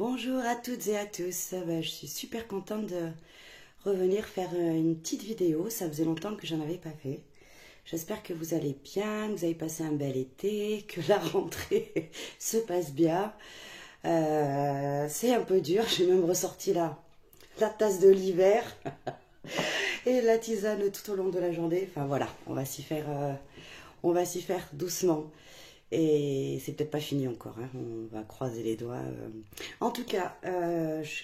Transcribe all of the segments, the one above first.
Bonjour à toutes et à tous. Je suis super contente de revenir faire une petite vidéo. Ça faisait longtemps que j'en avais pas fait. J'espère que vous allez bien, que vous avez passé un bel été, que la rentrée se passe bien. C'est un peu dur. J'ai même ressorti la tasse de l'hiver et la tisane tout au long de la journée. Enfin voilà, on va s'y faire doucement. Et c'est peut-être pas fini encore, hein. On va croiser les doigts. En tout cas,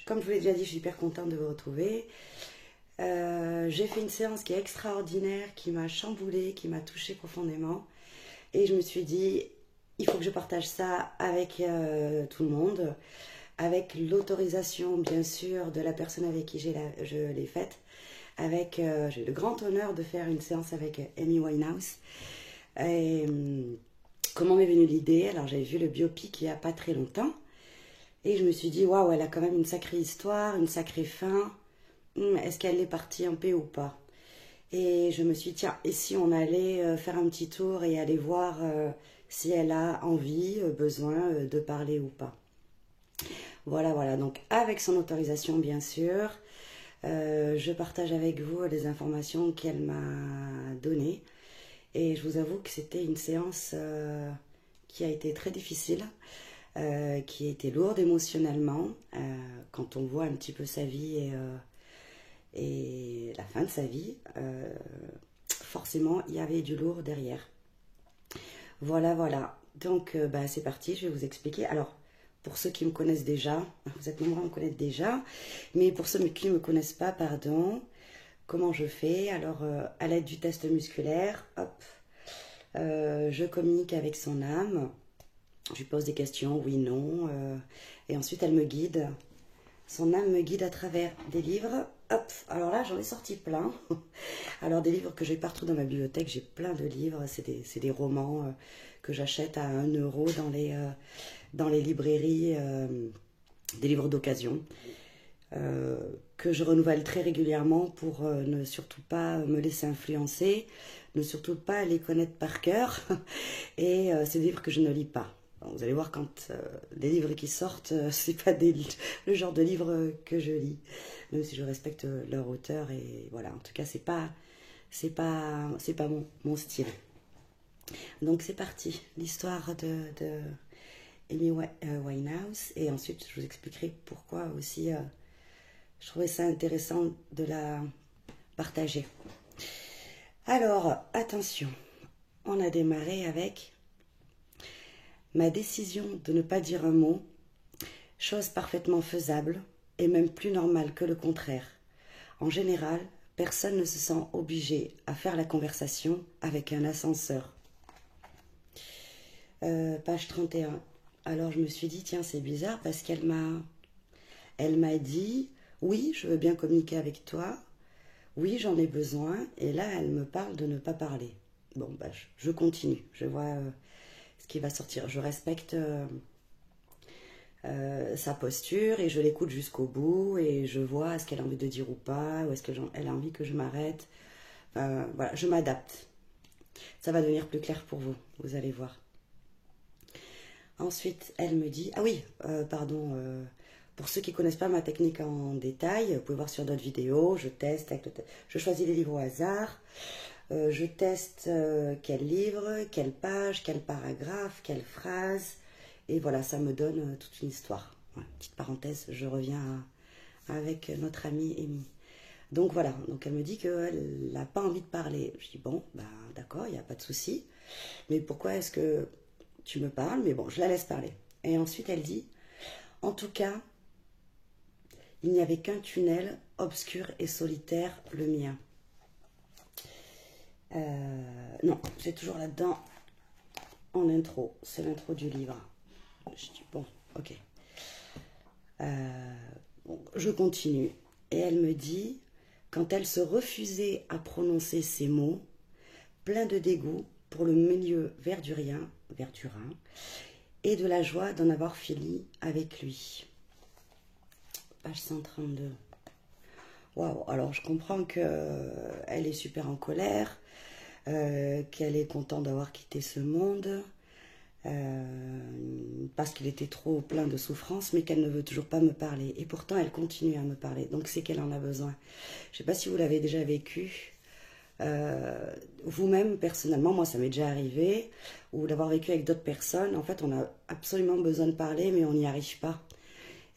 comme je vous l'ai déjà dit, je suis hyper contente de vous retrouver. J'ai fait une séance qui est extraordinaire, qui m'a chamboulée, qui m'a touchée profondément. Et je me suis dit, il faut que je partage ça avec tout le monde, avec l'autorisation, bien sûr, de la personne avec qui je l'ai faite. J'ai le grand honneur de faire une séance avec Amy Winehouse. Et, comment m'est venue l'idée? Alors j'avais vu le biopic il n'y a pas très longtemps et je me suis dit waouh, elle a quand même une sacrée histoire, une sacrée fin. Est-ce qu'elle est partie en paix ou pas? Et je me suis dit tiens, et si on allait faire un petit tour et aller voir si elle a envie, besoin de parler ou pas. Voilà, donc avec son autorisation bien sûr, je partage avec vous les informations qu'elle m'a données. Et je vous avoue que c'était une séance qui a été très difficile, qui a été lourde émotionnellement, quand on voit un petit peu sa vie et la fin de sa vie. Forcément, il y avait du lourd derrière. Voilà. Donc, c'est parti, je vais vous expliquer. Alors, pour ceux qui me connaissent déjà, vous êtes nombreux à me connaître déjà, mais pour ceux qui ne me connaissent pas, pardon, comment je fais? Alors, à l'aide du test musculaire, hop, je communique avec son âme, je lui pose des questions, oui, non, et ensuite elle me guide. Son âme me guide à travers des livres. Hop, alors là j'en ai sorti plein. Alors des livres que j'ai partout dans ma bibliothèque, j'ai plein de livres, c'est des romans que j'achète à 1 euro dans les librairies, des livres d'occasion. Que je renouvelle très régulièrement pour ne surtout pas me laisser influencer, ne surtout pas les connaître par cœur. Et c'est des livres que je ne lis pas. Bon, vous allez voir quand les livres qui sortent, c'est pas le genre de livres que je lis, même si je respecte leur auteur. Et voilà, en tout cas, c'est pas mon style. Donc c'est parti, l'histoire de Amy Winehouse. Et ensuite, je vous expliquerai pourquoi aussi. Je trouvais ça intéressant de la partager. Alors, attention, on a démarré avec ma décision de ne pas dire un mot, chose parfaitement faisable et même plus normale que le contraire. En général, personne ne se sent obligé à faire la conversation avec un ascenseur. Page 31. Alors je me suis dit, tiens, c'est bizarre parce qu'elle m'a dit... Oui, je veux bien communiquer avec toi. Oui, j'en ai besoin. Et là, elle me parle de ne pas parler. Bon, je continue. Je vois ce qui va sortir. Je respecte sa posture et je l'écoute jusqu'au bout. Et je vois ce qu'elle a envie de dire ou pas. Ou est-ce qu'elle a envie que je m'arrête. Voilà, je m'adapte. Ça va devenir plus clair pour vous. Vous allez voir. Ensuite, elle me dit... Ah oui, pardon... Pour ceux qui ne connaissent pas ma technique en détail, vous pouvez voir sur d'autres vidéos, je teste, je choisis les livres au hasard, je teste quel livre, quelle page, quel paragraphe, quelle phrase, et voilà, ça me donne toute une histoire. Voilà, petite parenthèse, je reviens avec notre amie Amy. Donc voilà, donc elle me dit qu'elle n'a pas envie de parler. Je dis bon, d'accord, il n'y a pas de souci, mais pourquoi est-ce que tu me parles? Mais bon, je la laisse parler. Et ensuite elle dit, en tout cas, il n'y avait qu'un tunnel obscur et solitaire, le mien. Non, c'est toujours là-dedans, en intro. C'est l'intro du livre. Je dis, bon, ok. Bon, je continue. Et elle me dit, quand elle se refusait à prononcer ces mots, plein de dégoût pour le milieu verdurin, et de la joie d'en avoir fini avec lui. Page 132. Waouh, alors je comprends qu'elle est super en colère, qu'elle est contente d'avoir quitté ce monde, parce qu'il était trop plein de souffrance, mais qu'elle ne veut toujours pas me parler. Et pourtant, elle continue à me parler. Donc, c'est qu'elle en a besoin. Je ne sais pas si vous l'avez déjà vécu. Vous-même, personnellement, moi, ça m'est déjà arrivé, ou d'avoir vécu avec d'autres personnes. En fait, on a absolument besoin de parler, mais on n'y arrive pas.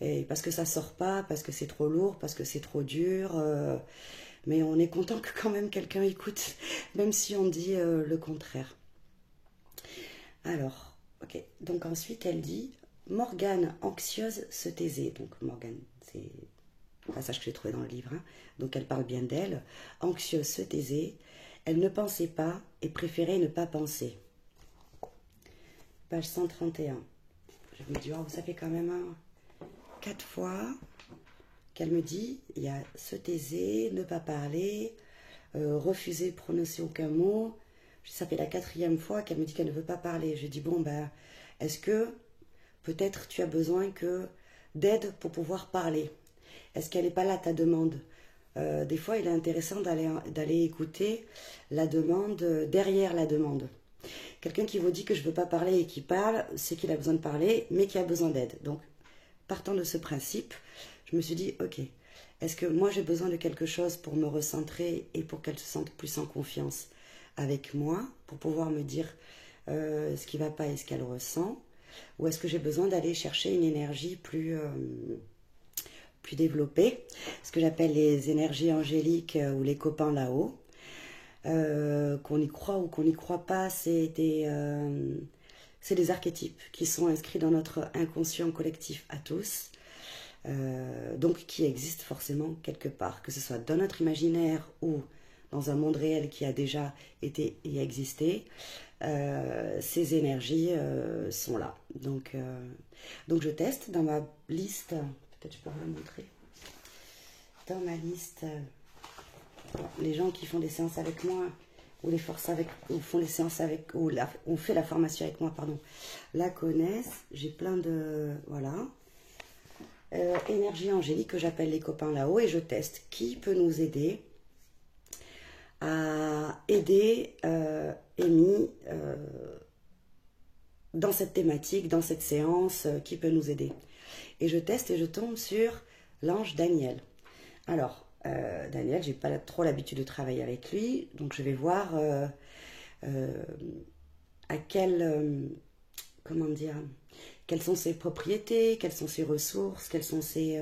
Et parce que ça sort pas, parce que c'est trop lourd, parce que c'est trop dur. Mais on est content que quand même quelqu'un écoute, même si on dit le contraire. Alors, ok. Donc ensuite, elle dit Morgane anxieuse se taisait. Donc Morgane, c'est un passage que j'ai trouvé dans le livre. Hein. Donc elle parle bien d'elle. Anxieuse se taisait. Elle ne pensait pas et préférait ne pas penser. Page 131. Je me dis, oh, ça fait quand même 4 fois qu'elle me dit, il y a se taisait, ne pas parler, refuser de prononcer aucun mot. Ça fait la 4e fois qu'elle me dit qu'elle ne veut pas parler. Je dis, bon, ben, est-ce que peut-être tu as besoin d'aide pour pouvoir parler? Est-ce qu'elle n'est pas là ta demande? Des fois, il est intéressant d'aller écouter la demande derrière la demande. Quelqu'un qui vous dit que je ne veux pas parler et qui parle, c'est qu'il a besoin de parler, mais qui a besoin d'aide. Donc, partant de ce principe, je me suis dit, ok, est-ce que moi j'ai besoin de quelque chose pour me recentrer et pour qu'elle se sente plus en confiance avec moi, pour pouvoir me dire ce qui ne va pas et ce qu'elle ressent, ou est-ce que j'ai besoin d'aller chercher une énergie plus développée, ce que j'appelle les énergies angéliques ou les copains là-haut. Qu'on y croit ou qu'on n'y croit pas, c'est des archétypes qui sont inscrits dans notre inconscient collectif à tous, donc qui existent forcément quelque part, que ce soit dans notre imaginaire ou dans un monde réel qui a déjà été et existé. Ces énergies sont là. Donc je teste dans ma liste, peut-être je peux vous la montrer, dans ma liste. Les gens qui font des séances avec moi ou font des séances avec ou ont fait la formation avec moi, pardon, la connaissent. J'ai plein de énergie angélique que j'appelle les copains là-haut et je teste qui peut nous aider à aider Amy dans cette thématique, dans cette séance, qui peut nous aider. Et je teste et je tombe sur l'ange Daniel. Alors, Daniel, j'ai pas trop l'habitude de travailler avec lui, donc je vais voir à comment dire, quelles sont ses propriétés, quelles sont ses ressources, quels sont ses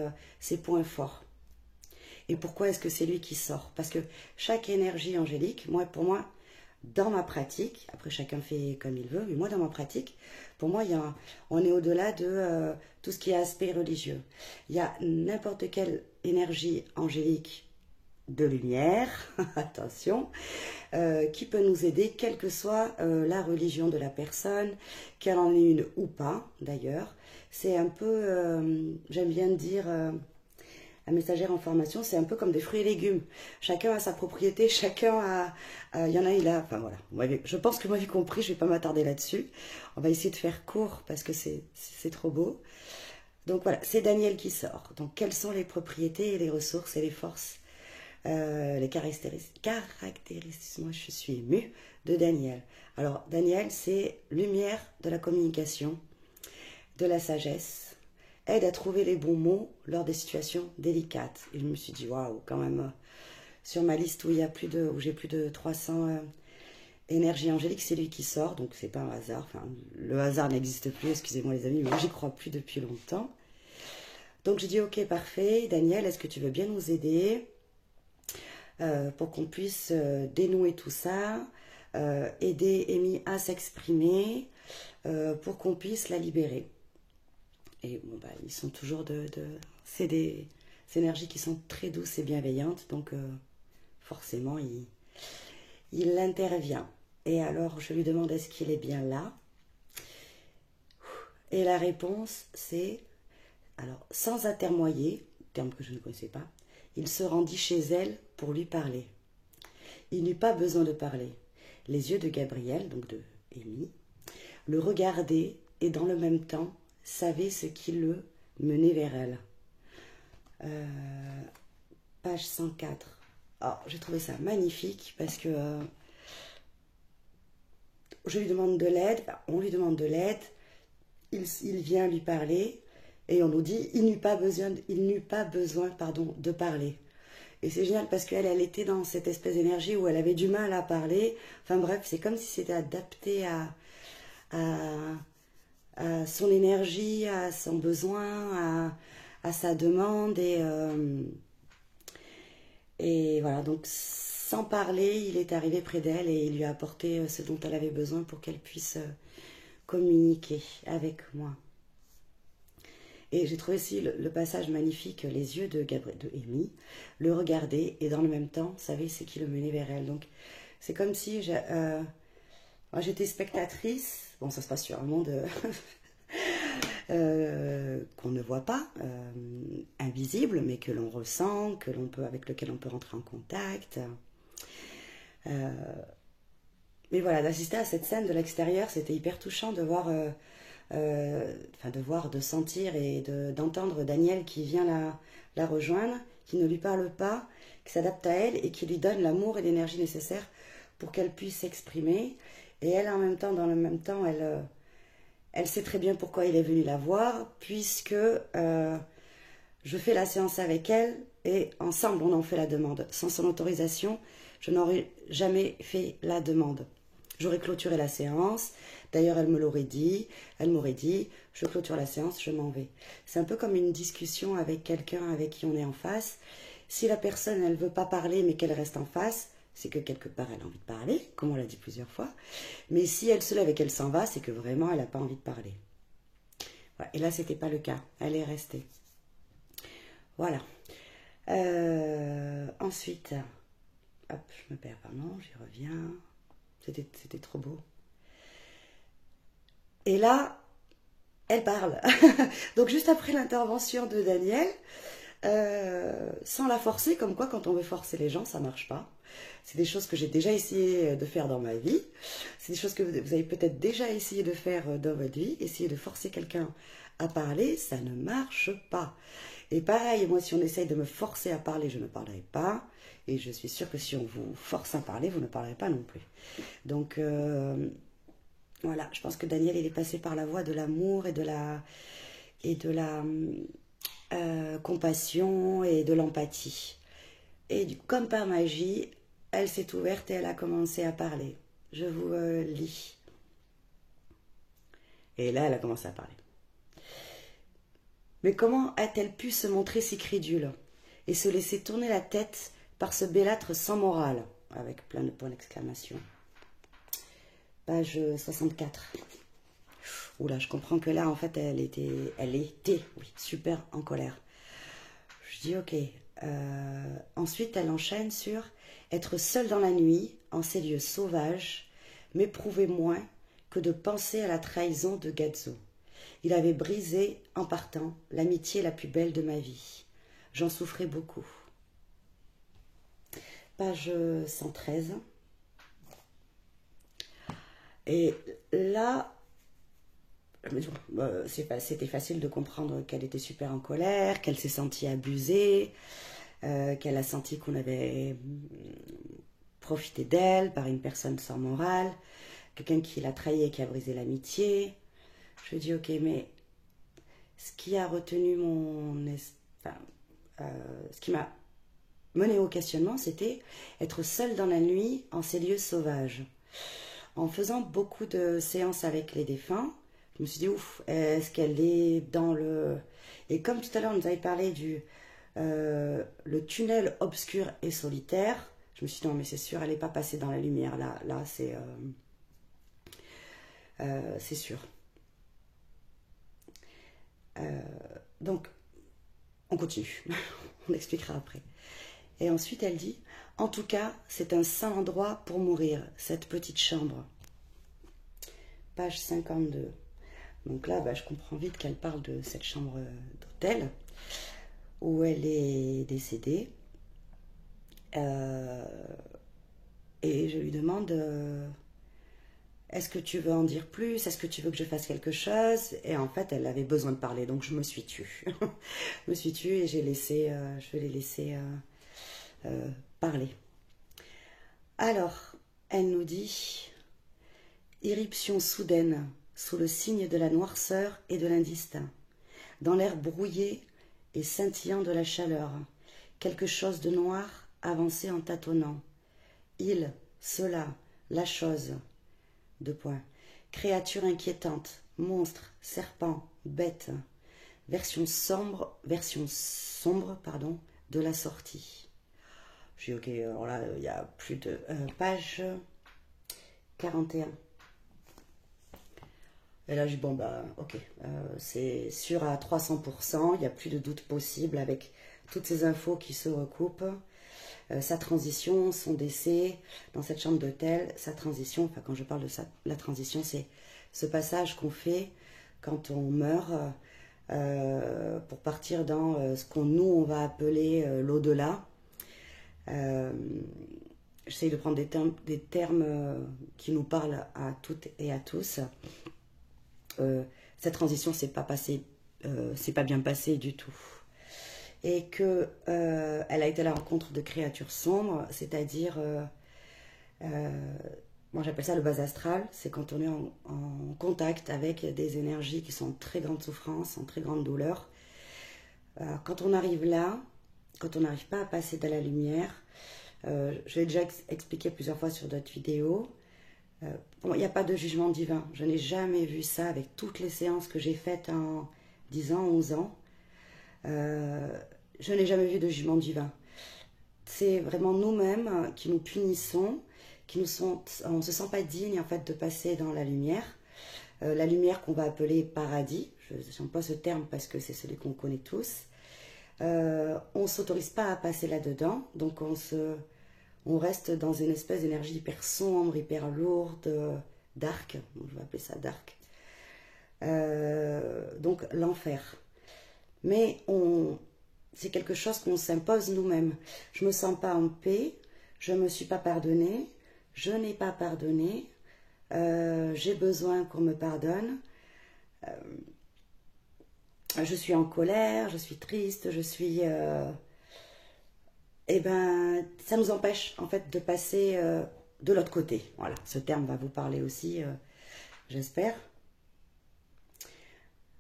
points forts. Et pourquoi est-ce que c'est lui qui sort? Parce que chaque énergie angélique, pour moi, dans ma pratique, après chacun fait comme il veut, mais moi dans ma pratique, pour moi, on est au-delà de tout ce qui est aspect religieux. Il y a n'importe quelle énergie angélique de lumière, attention, qui peut nous aider, quelle que soit la religion de la personne, qu'elle en ait une ou pas, d'ailleurs. C'est un peu, j'aime bien dire, la messagère en formation, c'est un peu comme des fruits et légumes. Chacun a sa propriété, chacun a... Il y en a, il a... Enfin voilà, je pense que vous m'avez compris, je ne vais pas m'attarder là-dessus. On va essayer de faire court parce que c'est trop beau. Donc voilà, c'est Daniel qui sort. Donc quelles sont les propriétés et les ressources et les forces, les caractéristiques, moi je suis émue, de Daniel. Alors Daniel, c'est lumière de la communication, de la sagesse, aide à trouver les bons mots lors des situations délicates. Et je me suis dit, waouh, quand même, sur ma liste où j'ai plus de 300 énergies angéliques, c'est lui qui sort, donc c'est pas un hasard. Enfin, le hasard n'existe plus, excusez-moi les amis, mais j'y crois plus depuis longtemps. Donc j'ai dit, ok, parfait, Daniel, est-ce que tu veux bien nous aider pour qu'on puisse dénouer tout ça, aider Amy à s'exprimer, pour qu'on puisse la libérer. Et bon, bah, ils sont toujours c'est des énergies qui sont très douces et bienveillantes, donc forcément, il intervient. Et alors, je lui demande, est-ce qu'il est bien là? Et la réponse, c'est, alors, sans atermoyer, terme que je ne connaissais pas, il se rendit chez elle pour lui parler. Il n'eut pas besoin de parler. Les yeux de Gabriel, donc de Amy, le regardaient et dans le même temps, savait ce qui le menait vers elle. Page 104. Oh, j'ai trouvé ça magnifique parce que je lui demande de l'aide, enfin, on lui demande de l'aide, il vient lui parler, et on nous dit, il n'eut pas besoin, pardon, de parler. Et c'est génial parce qu'elle, elle était dans cette espèce d'énergie où elle avait du mal à parler. Enfin bref, c'est comme si c'était adapté à, à son énergie, à son besoin, à sa demande. Et voilà, donc sans parler, il est arrivé près d'elle et il lui a apporté ce dont elle avait besoin pour qu'elle puisse communiquer avec moi. Et j'ai trouvé aussi le passage magnifique, les yeux de Amy, le regarder et dans le même temps, savait c'est qui le menait vers elle. Donc c'est comme si j'étais spectatrice. Bon, ça se passe sur un monde qu'on ne voit pas, invisible, mais que l'on ressent, avec lequel on peut rentrer en contact. Mais voilà, d'assister à cette scène de l'extérieur, c'était hyper touchant de voir, de sentir et d'entendre Daniel qui vient la rejoindre, qui ne lui parle pas, qui s'adapte à elle et qui lui donne l'amour et l'énergie nécessaires pour qu'elle puisse s'exprimer. Et elle, en même temps, dans le même temps, elle sait très bien pourquoi il est venu la voir, puisque je fais la séance avec elle et ensemble on en fait la demande. Sans son autorisation, je n'aurais jamais fait la demande. J'aurais clôturé la séance. D'ailleurs, elle m'aurait dit, je clôture la séance, je m'en vais. C'est un peu comme une discussion avec quelqu'un avec qui on est en face. Si la personne, elle ne veut pas parler, mais qu'elle reste en face, c'est que quelque part, elle a envie de parler, comme on l'a dit plusieurs fois. Mais si elle se lève et qu'elle s'en va, c'est que vraiment, elle n'a pas envie de parler. Voilà. Et là, ce n'était pas le cas. Elle est restée. Voilà. Ensuite, hop, je me perds, pardon, j'y reviens. C'était trop beau. Et là, elle parle. Donc juste après l'intervention de Daniel, sans la forcer, comme quoi quand on veut forcer les gens, ça marche pas. C'est des choses que j'ai déjà essayé de faire dans ma vie. C'est des choses que vous avez peut-être déjà essayé de faire dans votre vie. Essayer de forcer quelqu'un à parler, ça ne marche pas. Et pareil, moi, si on essaye de me forcer à parler, je ne parlerai pas. Et je suis sûre que si on vous force à parler, vous ne parlerez pas non plus. Donc, voilà, je pense que Daniel, il est passé par la voie de l'amour et de la compassion et de l'empathie. Et comme par magie, elle s'est ouverte et elle a commencé à parler. Je vous lis. Et là, elle a commencé à parler. Mais comment a-t-elle pu se montrer si crédule et se laisser tourner la tête par ce bellâtre sans morale, avec plein de points d'exclamation. Page 64. Oula, je comprends que là, en fait, elle était oui, super en colère. Je dis ok. Ensuite, elle enchaîne sur être seule dans la nuit, en ces lieux sauvages, m'éprouver moins que de penser à la trahison de Gazzo. Il avait brisé, en partant, l'amitié la plus belle de ma vie. J'en souffrais beaucoup. Page 113. Et là, c'était facile de comprendre qu'elle était super en colère, qu'elle s'est sentie abusée, qu'elle a senti qu'on avait profité d'elle par une personne sans morale, quelqu'un qui l'a trahi et qui a brisé l'amitié. Je lui dis ok, mais ce qui a retenu ce qui m'a mené au questionnement, c'était être seule dans la nuit en ces lieux sauvages. En faisant beaucoup de séances avec les défunts, je me suis dit ouf, est-ce qu'elle est dans le... Et comme tout à l'heure on nous avait parlé du le tunnel obscur et solitaire, je me suis dit non mais c'est sûr, elle n'est pas passée dans la lumière, là c'est sûr. Donc, on continue. On expliquera après. Et ensuite, elle dit, en tout cas, c'est un saint endroit pour mourir, cette petite chambre. Page 52. Donc là, je comprends vite qu'elle parle de cette chambre d'hôtel où elle est décédée. Et je lui demande... est-ce que tu veux en dire plus? Est-ce que tu veux que je fasse quelque chose? Et en fait, elle avait besoin de parler, donc je me suis tue. Je me suis tue et je vais les laisser parler. Alors, elle nous dit Irruption soudaine, sous le signe de la noirceur et de l'indistinct. Dans l'air brouillé et scintillant de la chaleur, quelque chose de noir avançait en tâtonnant. Il, cela, la chose. Deux points. Créature inquiétante, monstre, serpent, bête. Version sombre, de la sortie. J'ai ok, alors là, il y a plus de page 41. Et là, j'ai bon, bah, ok, c'est sûr à 300%, il n'y a plus de doute possible avec toutes ces infos qui se recoupent. Sa transition, son décès dans cette chambre d'hôtel, sa transition, enfin, quand je parle de ça, la transition, c'est ce passage qu'on fait quand on meurt pour partir dans ce qu'on nous, on va appeler l'au-delà. J'essaye de prendre des termes qui nous parlent à toutes et à tous. Cette transition s'est pas bien passée du tout, et que elle a été à la rencontre de créatures sombres, c'est-à-dire, moi j'appelle ça le bas astral, c'est quand on est en contact avec des énergies qui sont en très grande souffrance, en très grande douleur. Quand on arrive là, quand on n'arrive pas à passer de la lumière, je l'ai déjà expliqué plusieurs fois sur d'autres vidéos. Il n'y a pas de jugement divin. Je n'ai jamais vu ça avec toutes les séances que j'ai faites en 10 ans, 11 ans. Je n'ai jamais vu de jugement divin. C'est vraiment nous-mêmes qui nous punissons, on ne se sent pas digne en fait de passer dans la lumière qu'on va appeler paradis. J'emploie ce terme parce que c'est celui qu'on connaît tous. On ne s'autorise pas à passer là-dedans, donc on reste dans une espèce d'énergie hyper sombre, hyper lourde, dark, je vais appeler ça dark. Donc l'enfer. Mais c'est quelque chose qu'on s'impose nous-mêmes. Je ne me sens pas en paix, je ne me suis pas pardonnée, je n'ai pas pardonné, j'ai besoin qu'on me pardonne. Je suis en colère, je suis triste, je suis... Eh ben, ça nous empêche en fait de passer de l'autre côté. Voilà, ce terme va vous parler aussi, j'espère.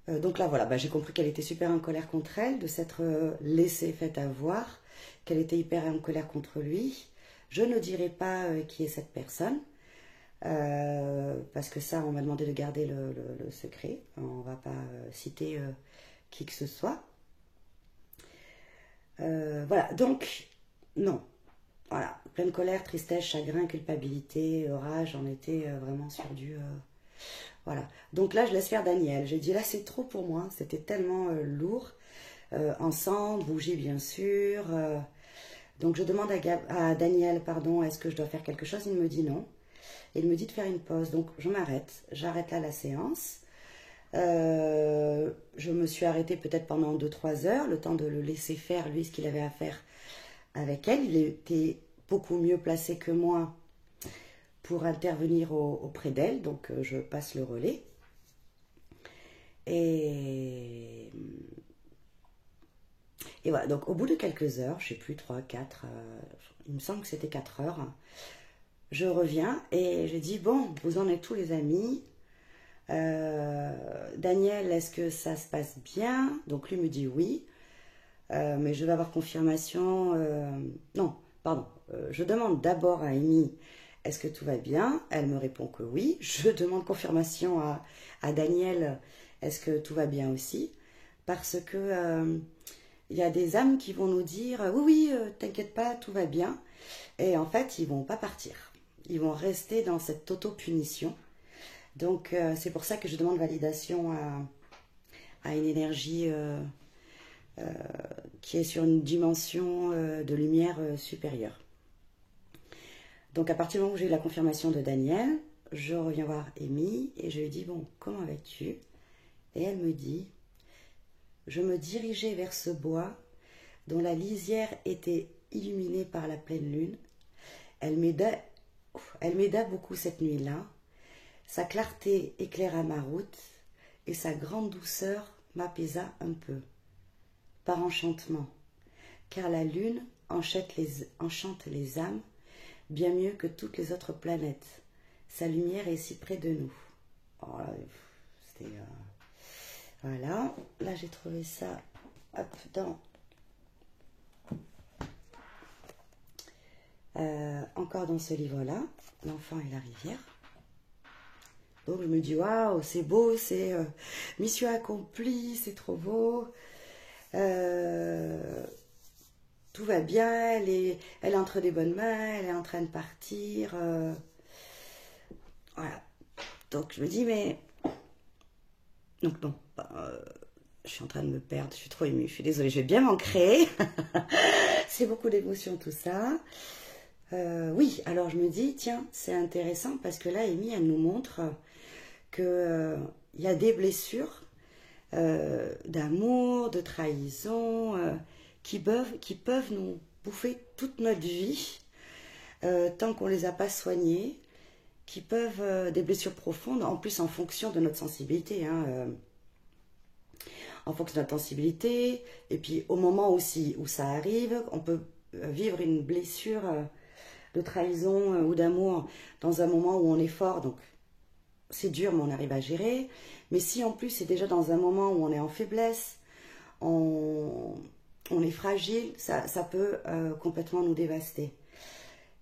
Donc là, voilà, bah, j'ai compris qu'elle était super en colère contre elle, de s'être laissée faite avoir, qu'elle était hyper en colère contre lui. Je ne dirai pas qui est cette personne, parce que ça, on m'a demandé de garder le secret. On ne va pas citer qui que ce soit. Voilà, donc, non. Voilà, pleine colère, tristesse, chagrin, culpabilité, rage, j'en étais vraiment sur du... Voilà, donc là, je laisse faire Daniel. J'ai dit, là, c'est trop pour moi, c'était tellement lourd. Ensemble, bouger, bien sûr. Donc, je demande à Daniel, pardon, est-ce que je dois faire quelque chose? Il me dit non. Et il me dit de faire une pause, donc je m'arrête. J'arrête là la séance. Je me suis arrêtée peut-être pendant 2-3 heures, le temps de le laisser faire, lui, ce qu'il avait à faire avec elle. Il était beaucoup mieux placé que moi pour intervenir auprès d'elle, donc je passe le relais. Et voilà, donc au bout de quelques heures, je ne sais plus, 3, 4, il me semble que c'était 4 heures, je reviens et je dis, bon, vous en êtes tous les amis. Daniel, est-ce que ça se passe bien? Donc lui me dit oui, mais je vais avoir confirmation. Non, pardon. Je demande d'abord à Amy, est-ce que tout va bien? Elle me répond que oui. Je demande confirmation à Daniel, est-ce que tout va bien aussi? Parce que il y a des âmes qui vont nous dire oui, t'inquiète pas, tout va bien. Et en fait, ils vont pas partir. Ils vont rester dans cette auto-punition. Donc, c'est pour ça que je demande validation à une énergie qui est sur une dimension de lumière supérieure. Donc, à partir du moment où j'ai eu la confirmation de Daniel, je reviens voir Amy et je lui dis, bon, comment vas-tu? Et elle me dit, je me dirigeais vers ce bois dont la lisière était illuminée par la pleine lune. Elle m'aida beaucoup cette nuit-là. Sa clarté éclaira ma route et sa grande douceur m'apaisa un peu, par enchantement, car la lune enchante les âmes bien mieux que toutes les autres planètes. sa lumière est si près de nous. Oh, c'était... voilà, là j'ai trouvé ça, hop, dans... encore dans ce livre-là, L'enfant et la rivière. Donc je me dis, waouh, c'est beau, c'est mission accomplie, c'est trop beau. Tout va bien, elle est entre des bonnes mains, elle est en train de partir. Voilà. Donc je me dis, mais... Donc bon, je suis en train de me perdre, je suis trop émue, je suis désolée, je vais bien m'ancrer. C'est beaucoup d'émotions tout ça. Oui, alors je me dis, tiens, c'est intéressant parce que là, Amy, elle nous montre qu'il y a des blessures d'amour, de trahison, qui peuvent nous bouffer toute notre vie tant qu'on ne les a pas soignées, qui peuvent, des blessures profondes, en plus en fonction de notre sensibilité, hein, en fonction de notre sensibilité, et puis au moment aussi où ça arrive, on peut vivre une blessure de trahison ou d'amour dans un moment où on est fort, donc c'est dur mais on arrive à gérer. Mais si en plus c'est déjà dans un moment où on est en faiblesse, on est fragile, ça peut complètement nous dévaster.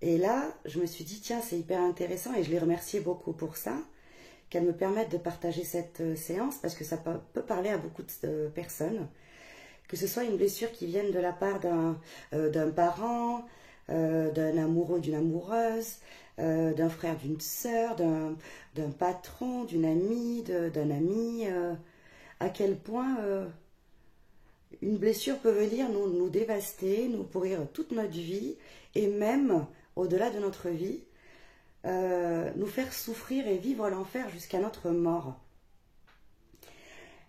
Et là, je me suis dit, tiens, c'est hyper intéressant et je les remercie beaucoup pour ça, qu'elles me permettent de partager cette séance parce que ça peut parler à beaucoup de personnes, que ce soit une blessure qui vienne de la part d'un parent, d'un amoureux, d'une amoureuse, d'un frère, d'une sœur, d'un patron, d'une amie, d'un ami, à quel point une blessure peut venir nous dévaster, nous pourrir toute notre vie et même au-delà de notre vie, nous faire souffrir et vivre l'enfer jusqu'à notre mort.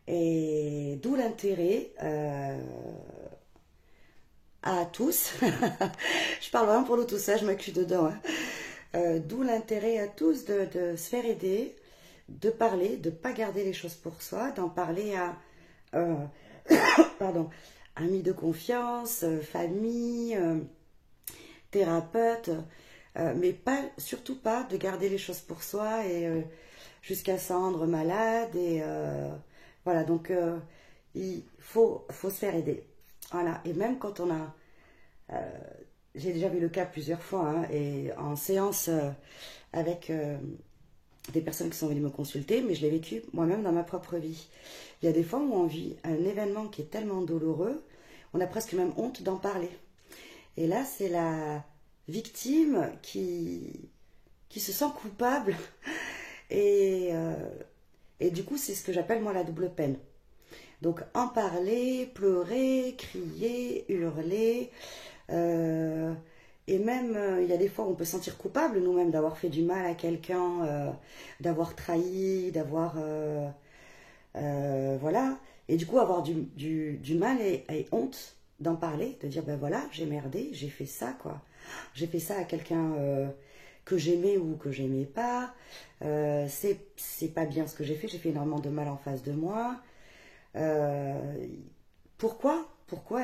Et d'où l'intérêt à tous, je parle vraiment pour nous tous, ça, je m'inclus dedans, hein. D'où l'intérêt à tous de se faire aider, de parler, de ne pas garder les choses pour soi, d'en parler à pardon, amis de confiance, famille, thérapeute, mais surtout pas de garder les choses pour soi et jusqu'à s'en rendre malade. Et voilà, donc il faut se faire aider. Voilà, et même quand on a... j'ai déjà vu le cas plusieurs fois, hein, et en séance avec des personnes qui sont venues me consulter, mais je l'ai vécu moi-même dans ma propre vie. Il y a des fois où on vit un événement qui est tellement douloureux, on a presque même honte d'en parler. Et là, c'est la victime qui se sent coupable. Et du coup, c'est ce que j'appelle moi la double peine. Donc, en parler, pleurer, crier, hurler. Et même, il y a des fois où on peut se sentir coupable nous-mêmes d'avoir fait du mal à quelqu'un, d'avoir trahi, d'avoir... voilà. Et du coup, avoir du mal et honte d'en parler, de dire, ben voilà, j'ai merdé, j'ai fait ça, quoi. J'ai fait ça à quelqu'un que j'aimais ou que j'aimais pas. C'est pas bien ce que j'ai fait énormément de mal en face de moi. Pourquoi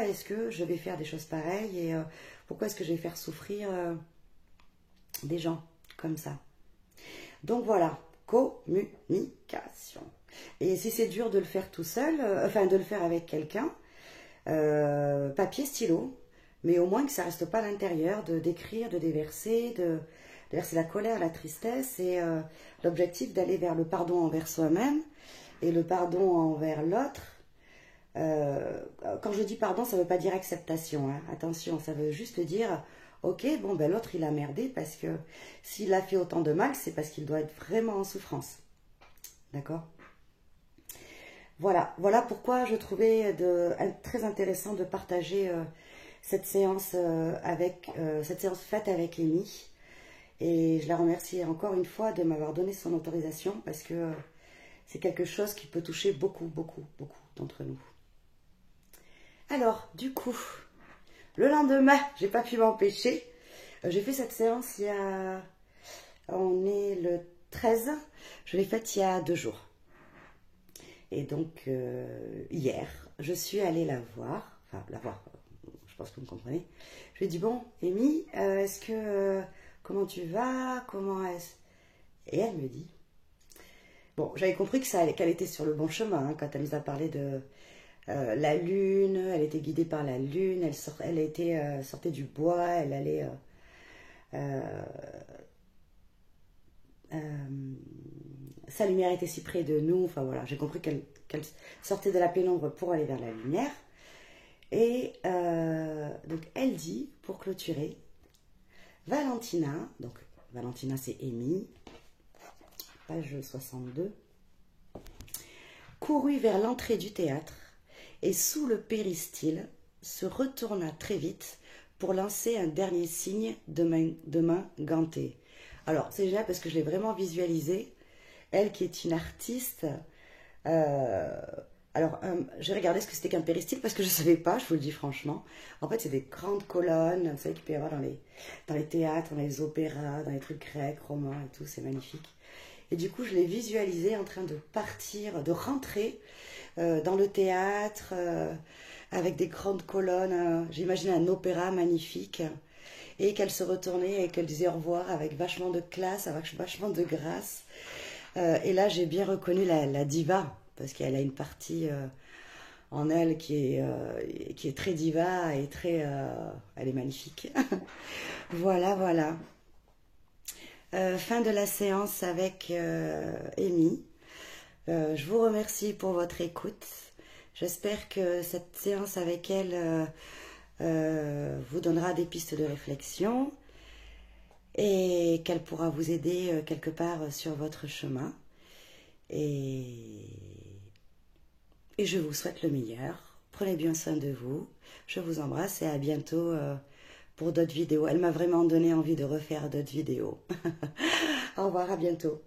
est-ce que je vais faire des choses pareilles et pourquoi est-ce que je vais faire souffrir des gens comme ça? Donc voilà, communication. Et si c'est dur de le faire tout seul, enfin de le faire avec quelqu'un, papier, stylo, mais au moins que ça reste pas à l'intérieur, d'écrire, de déverser, de verser la colère, la tristesse, et l'objectif d'aller vers le pardon envers soi-même et le pardon envers l'autre. Quand je dis pardon, ça ne veut pas dire acceptation, hein. Attention, ça veut juste dire, ok, bon ben l'autre il a merdé parce que s'il a fait autant de mal, c'est parce qu'il doit être vraiment en souffrance. D'accord? Voilà pourquoi je trouvais très intéressant de partager cette séance faite avec Amy. Et je la remercie encore une fois de m'avoir donné son autorisation parce que c'est quelque chose qui peut toucher beaucoup d'entre nous. Alors, du coup, le lendemain, j'ai pas pu m'empêcher. J'ai fait cette séance on est le 13, je l'ai faite il y a 2 jours. Et donc, hier, je suis allée la voir, je pense que vous me comprenez. Je lui ai dit, bon, Amy, comment tu vas? Comment est-ce? Et elle me dit, bon, j'avais compris qu'elle était sur le bon chemin hein, quand elle nous a parlé de la lune, elle était guidée par la lune, elle était, sortait du bois, elle allait... euh, sa lumière était si près de nous, enfin voilà, j'ai compris qu'elle sortait de la pénombre pour aller vers la lumière. Et donc elle dit, pour clôturer, Valentina, donc Valentina c'est Amy, page 62, courut vers l'entrée du théâtre et sous le péristyle se retourna très vite pour lancer un dernier signe de main gantée. Alors c'est génial parce que je l'ai vraiment visualisé, elle qui est une artiste. Alors j'ai regardé ce que c'était qu'un péristyle parce que je ne savais pas, je vous le dis franchement. En fait c'est des grandes colonnes, vous savez qu'il peut y avoir dans les théâtres, dans les opéras, dans les trucs grecs, romains et tout, c'est magnifique. Et du coup je l'ai visualisé en train de partir, de rentrer dans le théâtre avec des grandes colonnes. J'imaginais un opéra magnifique et qu'elle se retournait et qu'elle disait au revoir avec vachement de classe, avec vachement de grâce. Et là j'ai bien reconnu la diva parce qu'elle a une partie en elle qui est très diva et très... elle est magnifique. Voilà, voilà. Fin de la séance avec Amy. Je vous remercie pour votre écoute. J'espère que cette séance avec elle vous donnera des pistes de réflexion et qu'elle pourra vous aider quelque part sur votre chemin. Et je vous souhaite le meilleur. Prenez bien soin de vous. Je vous embrasse et à bientôt pour d'autres vidéos. Elle m'a vraiment donné envie de refaire d'autres vidéos. Au revoir, à bientôt.